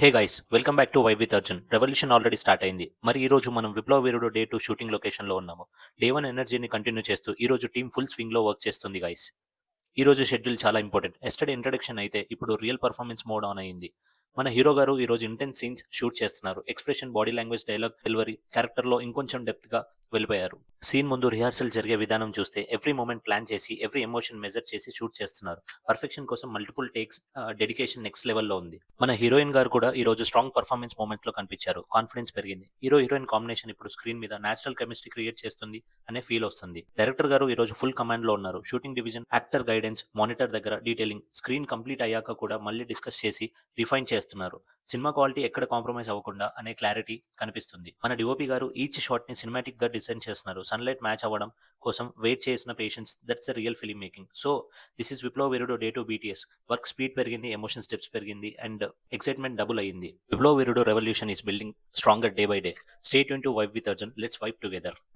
Hey guys welcome back to vibe with Arjun. Revolution already start అయింది. మరి ఈ రోజు మనం విప్లవ వీరుడు డే 2 షూటింగ్ లొకేషన్ లో ఉన్నాము. డే 1 ఎనర్జీని కంటిన్యూ చేస్తూ ఈ రోజు టీం ఫుల్ స్వింగ్ లో వర్క్ చేస్తుంది గైస్. ఈ రోజు షెడ్యూల్ చాలా ఇంపార్టెంట్. ఎస్టర్డే ఇంట్రడక్షన్ అయితే ఇప్పుడు రియల్ పర్ఫార్మెన్స్ మోడ్ ఆన్ అయింది. మన హీరో గారు ఈ రోజు ఇంటెన్స్ సీన్స్ షూట్ చేస్తున్నారు. Expression, body language, dialogue delivery character లో ఇంకొంచెం డెప్త్ గా వెళ్ళిపోయారు. సీన్ ముందు రిహార్సల్ జరిగే విధానం చూస్తే ఎవ్రీ మూమెంట్ ప్లాన్ చేసి ఎవ్రీ ఎమోషన్ మెజర్ చేసి షూట్ చేస్తున్నారు. పర్ఫెక్షన్ కోసం మల్టిపుల్ టేక్స్, డెడికేషన్ నెక్స్ట్ లెవెల్లో ఉంది. మన హీరోయిన్ గారు కూడా ఈ రోజు స్ట్రాంగ్ పర్ఫార్మెన్స్ మూమెంట్ లో కనిపించారు. కాన్ఫిడెన్స్ పెరిగింది. హీరో హీరోయిన్ కాంబినేషన్ ఇప్పుడు స్క్రీన్ మీద నేచురల్ కెమిస్ట్రీ క్రియేట్ చేస్తుంది అనే ఫీల్ వస్తుంది. డైరెక్టర్ గారు ఈ రోజు ఫుల్ కమాండ్ లో ఉన్నారు. Shooting division, actor guidance, monitor దగ్గర డీటెయిలింగ్, స్క్రీన్ కంప్లీట్ అయ్యాక కూడా మళ్ళీ డిస్కస్ చేసి రిఫైన్ చేస్తున్నారు. సినిమా క్వాలిటీ ఎక్కడ కాంప్రమైజ్ అవ్వకుండా అనే క్లారిటీ కనిపిస్తుంది. మన డిఓపి గారు ఈచ్ షాట్ ని సినిమాటిక్ గా డిజైన్ చేస్తున్నారు. సన్లైట్ మ్యాచ్ అవ్వడం కోసం వెయిట్ చేసిన patience, that's the real film making. So this is Viplav Veerudu day 2 BTS. Work speed పెరిగింది, ఎమోషన్ స్టెప్స్ పెరిగింది అండ్ ఎక్సైట్మెంట్ డబుల్ అయ్యింది. Viplav Veerudu revolution is building stronger day by day. Stay tune to vibe with Arjun. Let's vibe together.